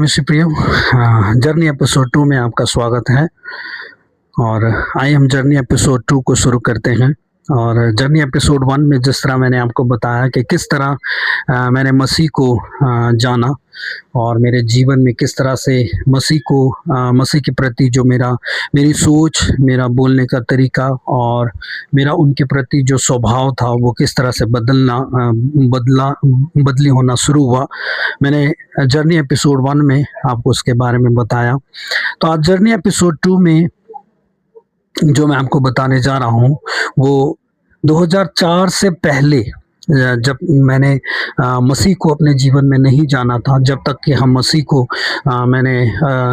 Mister प्रियो, journey episode 2 में आपका स्वागत है। और आइए हम जर्नी एपिसोड 2 को शुरू करते हैं। और जर्नी एपिसोड 1 में जिस तरह मैंने आपको बताया कि किस तरह मैंने मसीह को जाना और मेरे जीवन में किस तरह से मसीह के प्रति जो मेरी सोच, मेरा बोलने का तरीका और मेरा उनके प्रति जो स्वभाव था वो किस तरह से बदली होना शुरू हुआ। मैंने जर्नी एपिसोड 1 में आपको उसके बारे में बताया। तो आज जर्नी एपिसोड 2 में जो मैं आपको बताने जा रहा हूँ वो 2004 से पहले, जब मैंने मसीह को अपने जीवन में नहीं जाना था, जब तक कि हम मसीह को मैंने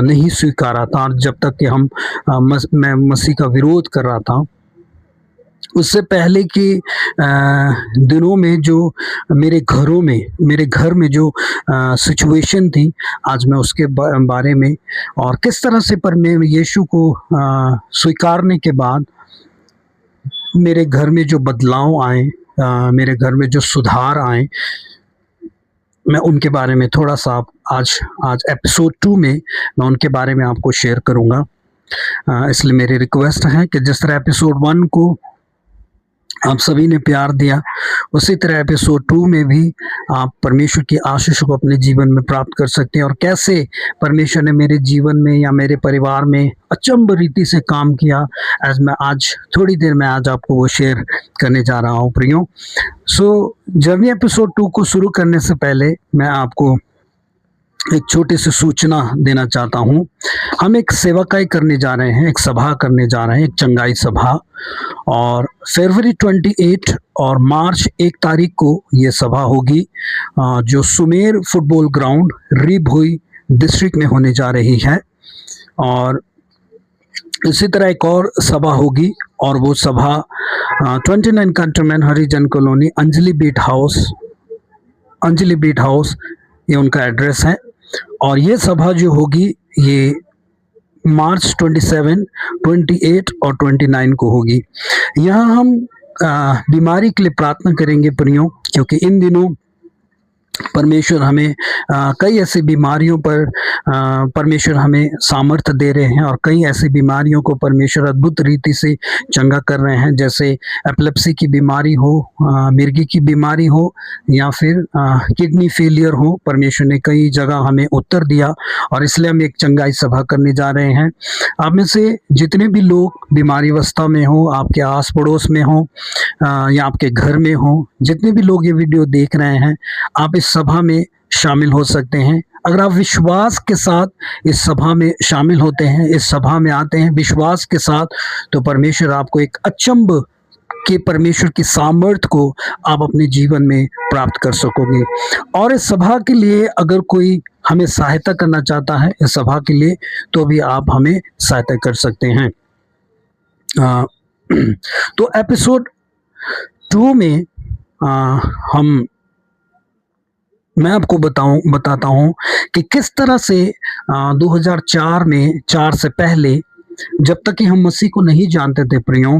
नहीं स्वीकारा था, और जब तक कि मैं मसीह का विरोध कर रहा था, उससे पहले के दिनों में जो मेरे घर में जो सिचुएशन थी, आज मैं उसके बारे में और किस तरह से पर मैं यीशु को स्वीकारने के बाद मेरे घर में जो बदलाव आए, मेरे घर में जो सुधार आए, मैं उनके बारे में थोड़ा सा आज एपिसोड 2 में मैं उनके बारे में आपको शेयर करूँगा। इसलिए मेरी रिक्वेस्ट है कि जिस तरह एपिसोड 1 को आप सभी ने प्यार दिया, उसी तरह एपिसोड 2 में भी आप परमेश्वर की आशीष को अपने जीवन में प्राप्त कर सकते हैं, और कैसे परमेश्वर ने मेरे जीवन में या मेरे परिवार में अचंभ रीति से काम किया, आज मैं थोड़ी देर में आपको वो शेयर करने जा रहा हूँ प्रियो। जर्नी एपिसोड 2 को शुरू करने से पहले मैं आपको एक छोटी सी सूचना देना चाहता हूँ। हम एक सेवाकाई करने जा रहे हैं, एक सभा करने जा रहे हैं, एक चंगाई सभा, और फरवरी 28 और मार्च 1 तारीख को ये सभा होगी, जो सुमेर फुटबॉल ग्राउंड री-भोई डिस्ट्रिक्ट में होने जा रही है। और इसी तरह एक और सभा होगी, और वो सभा 29 कंटोनमेंट हरिजन कॉलोनी अंजलि बीट हाउस ये उनका एड्रेस है। और ये सभा जो होगी ये मार्च 27, 28 और 29 को होगी। यहाँ हम बीमारी के लिए प्रार्थना करेंगे प्रियो, क्योंकि इन दिनों परमेश्वर हमें कई ऐसी बीमारियों पर परमेश्वर हमें सामर्थ्य दे रहे हैं, और कई ऐसी बीमारियों को परमेश्वर अद्भुत रीति से चंगा कर रहे हैं, जैसे एपिलेप्सी की बीमारी हो, मिर्गी की बीमारी हो, या फिर किडनी फेलियर हो। परमेश्वर ने कई जगह हमें उत्तर दिया, और इसलिए हम एक चंगाई सभा करने जा रहे हैं। आप में से जितने भी लोग बीमारी अवस्था में हो, आपके आस पड़ोस में हो या आपके घर में हो, जितने भी लोग ये वीडियो देख रहे हैं, आप इस सभा में शामिल हो सकते हैं। अगर आप विश्वास के साथ इस सभा में शामिल होते हैं, इस सभा में आते हैं विश्वास के साथ, तो परमेश्वर आपको एक अचंभ के परमेश्वर की सामर्थ्य को आप अपने जीवन में प्राप्त कर सकोगे। और इस सभा के लिए अगर कोई हमें सहायता करना चाहता है इस सभा के लिए, तो भी आप हमें सहायता कर सकते हैं। तो एपिसोड 2 में मैं आपको बताता हूँ कि किस तरह से 2004 में 4 से पहले, जब तक कि हम मसीह को नहीं जानते थे प्रियो,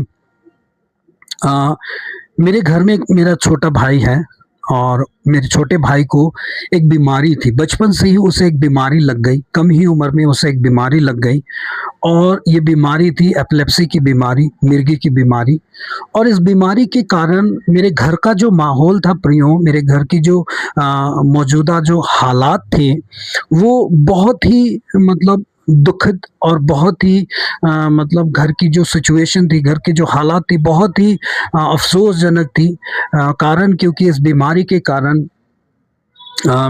मेरे घर में मेरा छोटा भाई है, और मेरे छोटे भाई को एक बीमारी थी। बचपन से ही उसे एक बीमारी लग गई, कम ही उम्र में उसे एक बीमारी लग गई, और ये बीमारी थी एपिलेप्सी की बीमारी, मिर्गी की बीमारी। और इस बीमारी के कारण मेरे घर का जो माहौल था प्रियो, मेरे घर की जो मौजूदा जो हालात थे, वो बहुत ही मतलब दुखद और बहुत ही मतलब घर की जो सिचुएशन थी, घर की जो हालात थी, बहुत ही अफसोसजनक थी। कारण क्योंकि इस बीमारी के कारण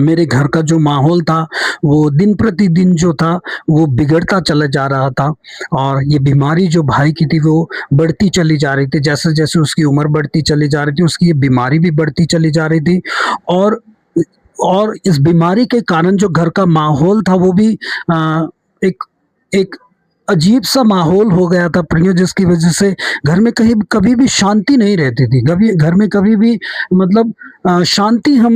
मेरे घर का जो माहौल था वो दिन प्रतिदिन जो था वो बिगड़ता चला जा रहा था, और ये बीमारी जो भाई की थी वो बढ़ती चली जा रही थी। जैसे जैसे उसकी उम्र बढ़ती चली जा रही थी, उसकी ये बीमारी भी बढ़ती चली जा रही थी। और इस बीमारी के कारण जो घर का माहौल था वो भी एक अजीब सा माहौल हो गया था प्रियो, जिसकी वजह से घर में कभी भी शांति नहीं रहती थी। घर में कभी भी मतलब शांति हम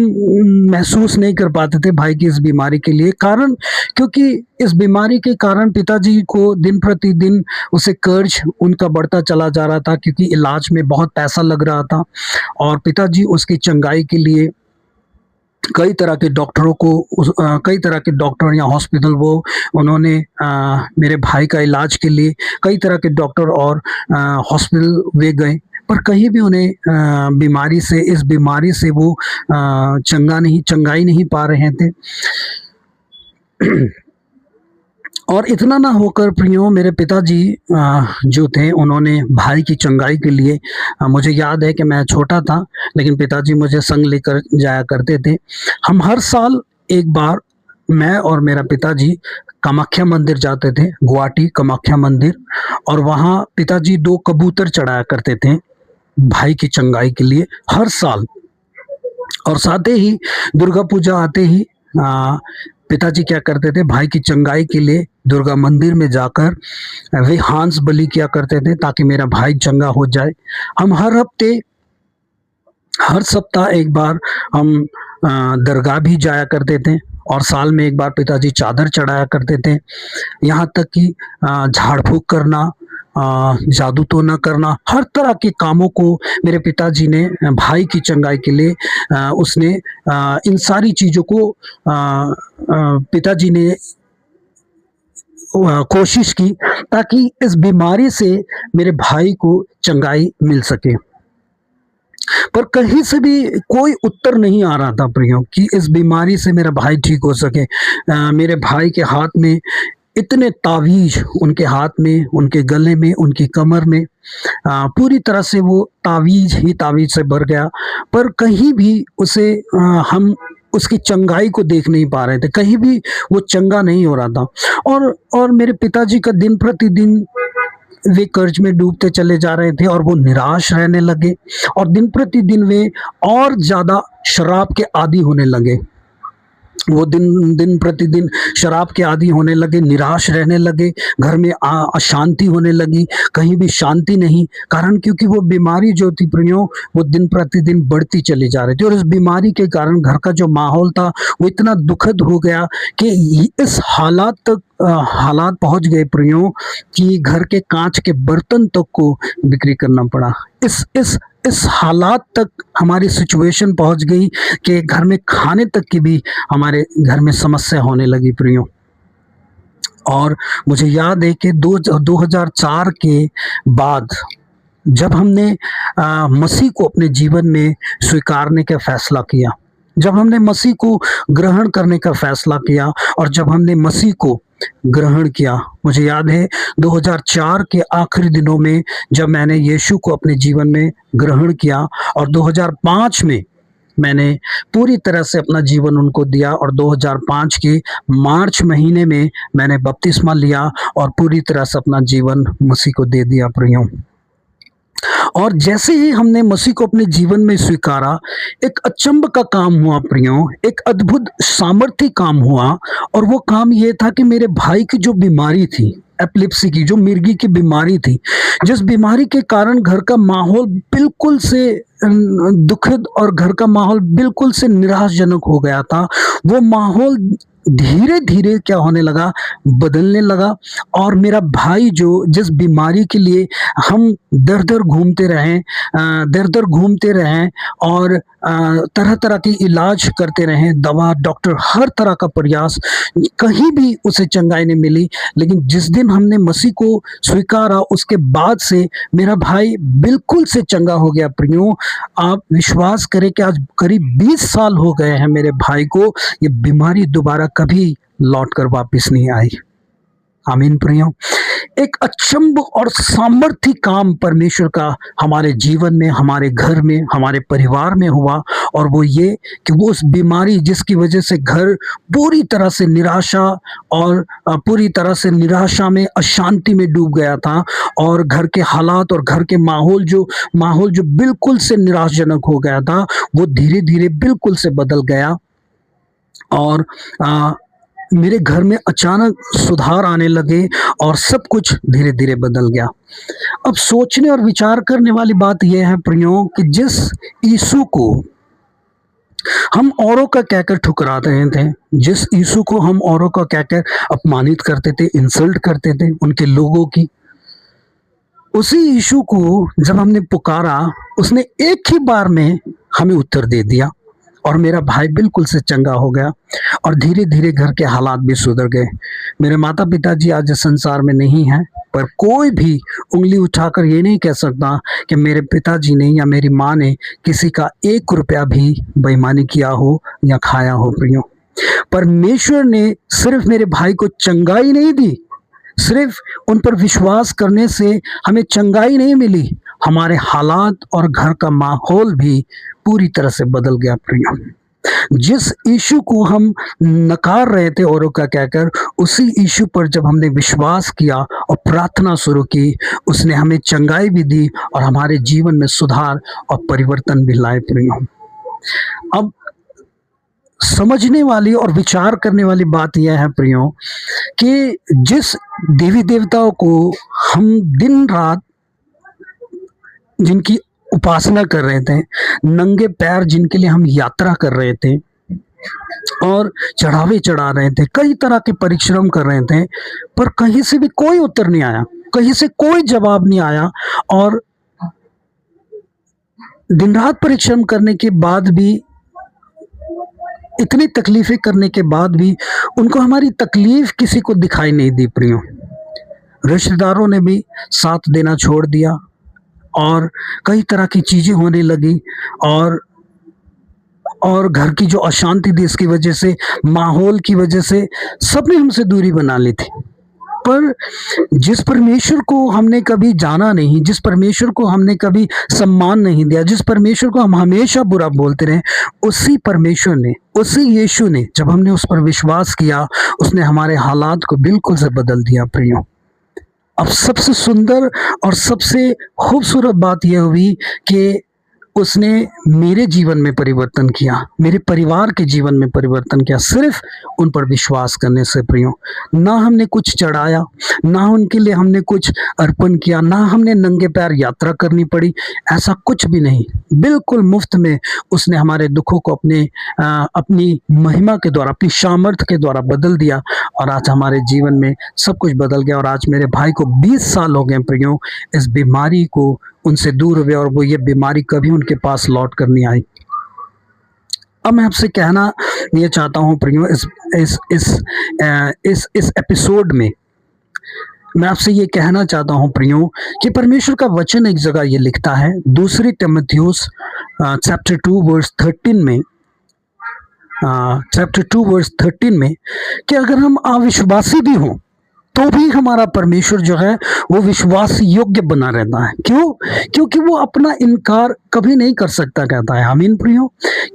महसूस नहीं कर पाते थे भाई की इस बीमारी के लिए। कारण क्योंकि इस बीमारी के कारण पिताजी को दिन प्रतिदिन उसे कर्ज उनका बढ़ता चला जा रहा था, क्योंकि इलाज में बहुत पैसा लग रहा था, और पिताजी उसकी चंगाई के लिए कई तरह के डॉक्टरों को कई तरह के डॉक्टर या हॉस्पिटल वो उन्होंने मेरे भाई का इलाज के लिए कई तरह के डॉक्टर और हॉस्पिटल वे गए, पर कहीं भी उन्हें इस बीमारी से वो चंगाई नहीं पा रहे थे। और इतना ना होकर प्रियो, मेरे पिताजी जो थे उन्होंने भाई की चंगाई के लिए, मुझे याद है कि मैं छोटा था, लेकिन पिताजी मुझे संग लेकर जाया करते थे। हम हर साल एक बार, मैं और मेरा पिताजी कामाख्या मंदिर जाते थे, गुवाहाटी कामाख्या मंदिर, और वहाँ पिताजी 2 कबूतर चढ़ाया करते थे भाई की चंगाई के लिए हर साल। और साथ ही दुर्गा पूजा आते ही पिताजी क्या करते थे, भाई की चंगाई के लिए दुर्गा मंदिर में जाकर वे हंस बलि किया करते थे ताकि मेरा भाई चंगा हो जाए। हम हर हफ्ते, हर सप्ताह एक बार हम दरगाह भी जाया करते थे, और साल में एक बार पिताजी चादर चढ़ाया करते थे। यहाँ तक कि झाड़ फूक करना, जादू टोना करना, हर तरह के कामों को मेरे पिताजी ने भाई की चंगाई के लिए उसने इन सारी चीज़ों को पिताजी ने कोशिश की ताकि इस बीमारी से मेरे भाई को चंगाई मिल सके। पर कहीं से भी कोई उत्तर नहीं आ रहा था प्रियो कि इस बीमारी से मेरा भाई ठीक हो सके। मेरे भाई के हाथ में इतने तावीज, उनके हाथ में, उनके गले में, उनकी कमर में पूरी तरह से वो तावीज ही तावीज से भर गया, पर कहीं भी उसे हम उसकी चंगाई को देख नहीं पा रहे थे, कहीं भी वो चंगा नहीं हो रहा था। और मेरे पिताजी का दिन प्रतिदिन वे कर्ज में डूबते चले जा रहे थे और वो निराश रहने लगे, और दिन प्रतिदिन वे और ज़्यादा शराब के आदी होने लगे। वो दिन प्रतिदिन शराब के आदी होने लगे, निराश रहने लगे, घर में अशांति होने लगी, कहीं भी शांति नहीं। कारण क्योंकि वो बीमारी जो थी प्रियो, वो दिन प्रतिदिन बढ़ती चली जा रही थी, और इस बीमारी के कारण घर का जो माहौल था वो इतना दुखद हो गया कि इस हालात पहुंच गए प्रियो कि घर के कांच के बर्तन तक को बिक्री करना पड़ा। इस हालात तक हमारी सिचुएशन पहुंच गई कि घर में खाने तक की भी हमारे घर में समस्या होने लगी प्रियो। और मुझे याद है कि 2004 के बाद जब हमने मसीह को अपने जीवन में स्वीकारने का फैसला किया, जब हमने मसीह को ग्रहण करने का फैसला किया, और जब हमने मसीह को ग्रहण किया, मुझे याद है 2004 के आखिरी दिनों में जब मैंने यीशु को अपने जीवन में ग्रहण किया, और 2005 में मैंने पूरी तरह से अपना जीवन उनको दिया, और 2005 के मार्च महीने में मैंने बपतिस्मा लिया और पूरी तरह से अपना जीवन मसीह को दे दिया प्रियो। और जैसे ही हमने मसीह को अपने जीवन में स्वीकारा, एक अचंभ का काम हुआ प्रियो, एक अद्भुत सामर्थ्य काम हुआ, और वो काम ये था कि मेरे भाई की जो बीमारी थी, एपिलेप्सी की, जो मिर्गी की बीमारी थी, जिस बीमारी के कारण घर का माहौल बिल्कुल से दुखद और घर का माहौल बिल्कुल से निराशजनक हो गया था, वो माहौल धीरे धीरे क्या होने लगा, बदलने लगा। और मेरा भाई जो जिस बीमारी के लिए हम दर दर घूमते रहें और तरह तरह के इलाज करते रहें, दवा, डॉक्टर, हर तरह का प्रयास, कहीं भी उसे चंगाई नहीं मिली। लेकिन जिस दिन हमने मसीह को स्वीकारा, उसके बाद से मेरा भाई बिल्कुल से चंगा हो गया प्रियो। आप विश्वास करें कि आज करीब 20 साल हो गए हैं मेरे भाई को, ये बीमारी दोबारा कभी लौट कर वापस नहीं आई। आमीन प्रियो। एक अचंभ और सामर्थ्य काम परमेश्वर का हमारे जीवन में, हमारे घर में, हमारे परिवार में हुआ, और वो ये कि वो उस बीमारी जिसकी वजह से घर पूरी तरह से निराशा में, अशांति में डूब गया था, और घर के हालात और घर के माहौल जो बिल्कुल से निराशजनक हो गया था, वो धीरे धीरे बिल्कुल से बदल गया। और मेरे घर में अचानक सुधार आने लगे और सब कुछ धीरे धीरे बदल गया। अब सोचने और विचार करने वाली बात यह है प्रियो कि जिस यीशु को हम औरों का कहकर ठुकरा रहे थे, जिस यीशु को हम औरों का कहकर अपमानित करते थे, इंसल्ट करते थे उनके लोगों की, उसी यीशु को जब हमने पुकारा, उसने एक ही बार में हमें उत्तर दे दिया। और मेरा भाई बिल्कुल से चंगा हो गया और धीरे-धीरे घर के हालात भी सुधर गए। मेरे माता-पिताजी आज इस संसार में नहीं हैं, पर कोई भी उँगली उठाकर ये नहीं कह सकता कि मेरे पिताजी ने या मेरी माँ ने किसी का 1 रुपया भी बेईमानी किया हो या खाया हो प्रियो। परमेश्वर ने सिर्फ़ मेरे भाई को चंगाई नहीं दी, सिर्फ़ उन पर विश्वास करने से हमें चंगाई नहीं मिली, हमारे हालात और घर का माहौल भी पूरी तरह से बदल गया प्रियो। जिस यीशु को हम नकार रहे थे औरों का कहकर, उसी यीशु पर जब हमने विश्वास किया और प्रार्थना शुरू की, उसने हमें चंगाई भी दी और हमारे जीवन में सुधार और परिवर्तन भी लाए प्रियो। अब समझने वाली और विचार करने वाली बात यह है प्रियो कि जिस देवी-देवताओं को हम दिन-रात जिनकी उपासना कर रहे थे, नंगे पैर जिनके लिए हम यात्रा कर रहे थे और चढ़ावे चढ़ा रहे थे, कई तरह के परिश्रम कर रहे थे, पर कहीं से भी कोई उत्तर नहीं आया, कहीं से कोई जवाब नहीं आया और दिन-रात परिश्रम करने के बाद भी, इतनी तकलीफ़ें करने के बाद भी उनको हमारी तकलीफ़ किसी को दिखाई नहीं दी प्रियो। रिश्तेदारों ने भी साथ देना छोड़ दिया और कई तरह की चीज़ें होने लगी और घर की जो अशांति थी इसकी वजह से, माहौल की वजह से सबने हमसे दूरी बना ली थी। पर जिस परमेश्वर को हमने कभी जाना नहीं, जिस परमेश्वर को हमने कभी सम्मान नहीं दिया, जिस परमेश्वर को हम हमेशा बुरा बोलते रहे, उसी परमेश्वर ने, उसी यीशु ने जब हमने उस पर विश्वास किया, उसने हमारे हालात को बिल्कुल से बदल दिया प्रियो। अब सबसे सुंदर और सबसे खूबसूरत बात यह हुई कि उसने मेरे जीवन में परिवर्तन किया, मेरे परिवार के जीवन में परिवर्तन किया, सिर्फ़ उन पर विश्वास करने से प्रियो। ना हमने कुछ चढ़ाया, ना उनके लिए हमने कुछ अर्पण किया, ना हमने नंगे पैर यात्रा करनी पड़ी, ऐसा कुछ भी नहीं। बिल्कुल मुफ़्त में उसने हमारे दुखों को अपनी महिमा के द्वारा, अपनी सामर्थ के द्वारा बदल दिया और आज हमारे जीवन में सब कुछ बदल गया और आज मेरे भाई को 20 साल हो गए प्रियो इस बीमारी को उनसे दूर हुए और वो ये बीमारी कभी उनके पास लौट कर नहीं आई। अब मैं आपसे कहना ये चाहता हूँ प्रियो, इस एपिसोड में मैं आपसे ये कहना चाहता हूँ प्रियो कि परमेश्वर का वचन एक जगह ये लिखता है, 2 तीमुथियुस चैप्टर 2 वर्स 13 में, चैप्टर 2 वर्स 13 में, कि अगर हम अविश्वासी भी हों तो भी हमारा परमेश्वर जो है वो विश्वास योग्य बना रहता है। क्यों? क्योंकि वो अपना इनकार कभी नहीं कर सकता, कहता है। आमीन प्रियो,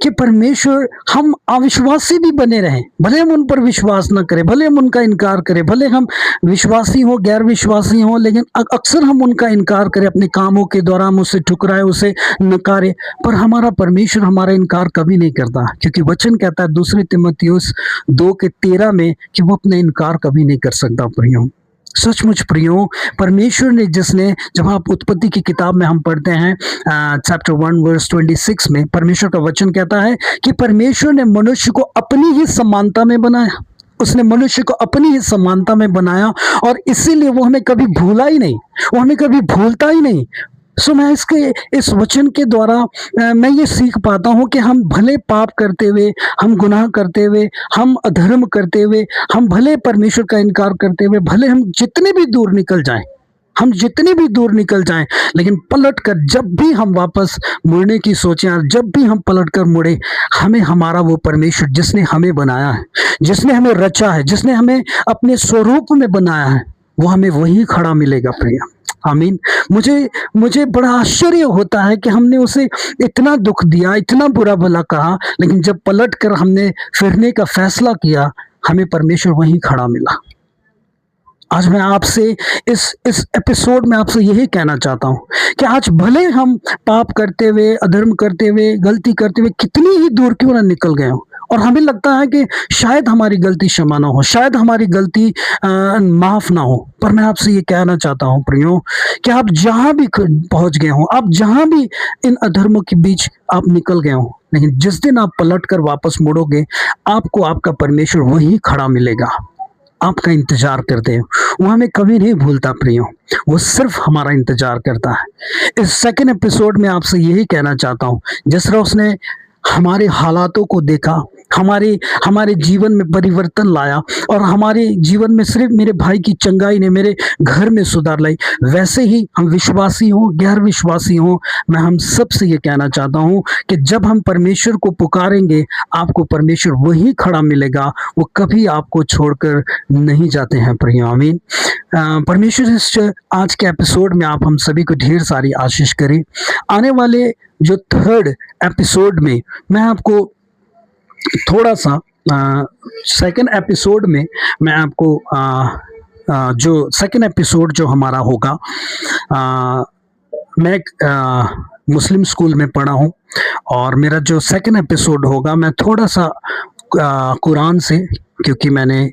कि परमेश्वर हम अविश्वासी भी बने रहें, भले हम उन पर विश्वास न करें, भले हम उनका इनकार करें, भले हम विश्वासी हो, गैर विश्वासी हो, लेकिन अक्सर हम उनका इनकार करें, अपने कामों के द्वारा हम उसे ठुकराए, उसे नकारे, पर हमारा परमेश्वर हमारा इनकार कभी नहीं करता, क्योंकि वचन कहता है 2 तीमुथियुस 2:13 में कि वो अपना इनकार कभी नहीं कर सकता प्रियो। सचमुच प्रियो, परमेश्वर ने, जिसने, जब आप उत्पत्ति की किताब में हम पढ़ते हैं चैप्टर 1 वर्स 26 में, परमेश्वर का वचन कहता है कि परमेश्वर ने मनुष्य को अपनी ही समानता में बनाया, उसने मनुष्य को अपनी ही समानता में बनाया और इसीलिए वो हमें कभी भूला ही नहीं, वो हमें कभी भूलता ही नहीं। सो मैं इस वचन के द्वारा मैं ये सीख पाता हूँ कि हम भले पाप करते हुए, हम गुनाह करते हुए, हम अधर्म करते हुए, हम भले परमेश्वर का इनकार करते हुए, भले हम जितने भी दूर निकल जाएं, हम जितने भी दूर निकल जाएं, लेकिन पलट कर जब भी हम वापस मुड़ने की सोचें और जब भी हम पलट कर मुड़े, हमें हमारा वो परमेश्वर जिसने हमें बनाया है, जिसने हमें रचा है, जिसने हमें अपने स्वरूप में बनाया है, वो हमें वही खड़ा मिलेगा प्रिय। आमीन। मुझे बड़ा आश्चर्य होता है कि हमने उसे इतना दुख दिया, इतना बुरा भला कहा, लेकिन जब पलट कर हमने फिरने का फैसला किया, हमें परमेश्वर वहीं खड़ा मिला। आज मैं आपसे इस एपिसोड में आपसे यही कहना चाहता हूँ कि आज भले हम पाप करते हुए, अधर्म करते हुए, गलती करते हुए कितनी ही दूर क्यों ना निकल गए हों, और हमें लगता है कि शायद हमारी गलती क्षमा ना हो, शायद हमारी गलती माफ़ ना हो, पर मैं आपसे ये कहना चाहता हूँ प्रियो कि आप जहाँ भी पहुँच गए हों, आप जहाँ भी इन अधर्मों के बीच आप निकल गए हों, लेकिन जिस दिन आप पलट कर वापस मुड़ोगे, आपको आपका परमेश्वर वहीं खड़ा मिलेगा, आपका इंतजार करते हैं। वो हमें कभी नहीं भूलता प्रियो, वो सिर्फ हमारा इंतजार करता है। इस सेकंड एपिसोड में आपसे यही कहना चाहता हूँ, जिस तरह उसने हमारे हालातों को देखा, हमारे हमारे जीवन में परिवर्तन लाया और हमारे जीवन में सिर्फ़ मेरे भाई की चंगाई ने मेरे घर में सुधार लाई। वैसे ही हम विश्वासी हों, गैर विश्वासी हों, मैं हम सबसे ये कहना चाहता हूँ कि जब हम परमेश्वर को पुकारेंगे, आपको परमेश्वर वहीं खड़ा मिलेगा, वो कभी आपको छोड़कर नहीं जाते हैं प्रियो, आमीन। परमेश्वर इस आज के एपिसोड में आप हम सभी को ढेर सारी आशीष करे। आने वाले जो 3rd एपिसोड में मैं आपको थोड़ा-सा सेकंड एपिसोड में मैं आपको जो सेकंड एपिसोड जो हमारा होगा, मैं एक मुस्लिम स्कूल में पढ़ा हूँ और मेरा जो सेकंड एपिसोड होगा मैं थोड़ा-सा कुरान से, क्योंकि मैंने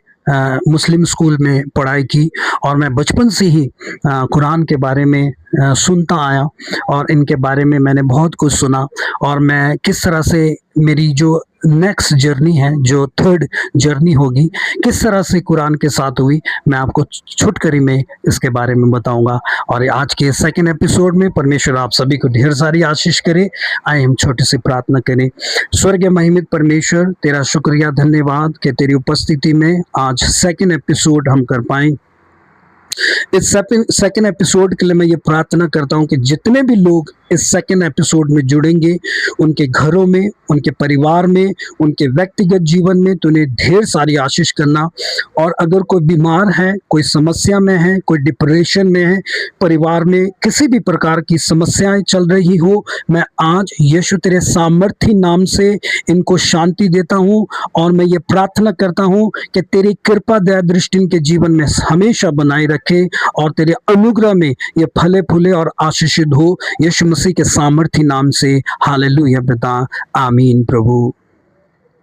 मुस्लिम स्कूल में पढ़ाई की और मैं बचपन से ही कुरान के बारे में सुनता आया और इनके बारे में मैंने बहुत कुछ सुना और मैं किस तरह से मेरी जो नेक्स्ट जर्नी है, जो 3rd जर्नी होगी, किस तरह से कुरान के साथ हुई, मैं आपको छुटकरी में इसके बारे में बताऊँगा। और आज के सेकंड एपिसोड में परमेश्वर आप सभी को ढेर सारी आशीष करे। आइए हम छोटी-सी प्रार्थना करें। स्वर्गीय महिमित परमेश्वर, तेरा शुक्रिया, धन्यवाद कि तेरी उपस्थिति में आज सेकंड एपिसोड हम कर पाएँ। इस सेकंड एपिसोड के लिए मैं ये प्रार्थना करता हूँ कि जितने भी लोग इस सेकंड एपिसोड में जुड़ेंगे, उनके घरों में, उनके परिवार में, उनके व्यक्तिगत जीवन में तूने ढेर सारी आशीष करना। और अगर कोई बीमार है, कोई समस्या में है, कोई डिप्रेशन में है, परिवार में किसी भी प्रकार की समस्याएं चल रही हो, मैं आज यीशु तेरे सामर्थी नाम से इनको शांति देता हूँ और मैं ये प्रार्थना करता हूँ कि तेरी कृपा दया दृष्टि इनके जीवन में हमेशा बनाए रखे और तेरे अनुग्रह में ये फले फूले और आशीषित हो, यीशु मसीह के सामर्थी नाम से। हालेलुया पिता, आमीन प्रभु।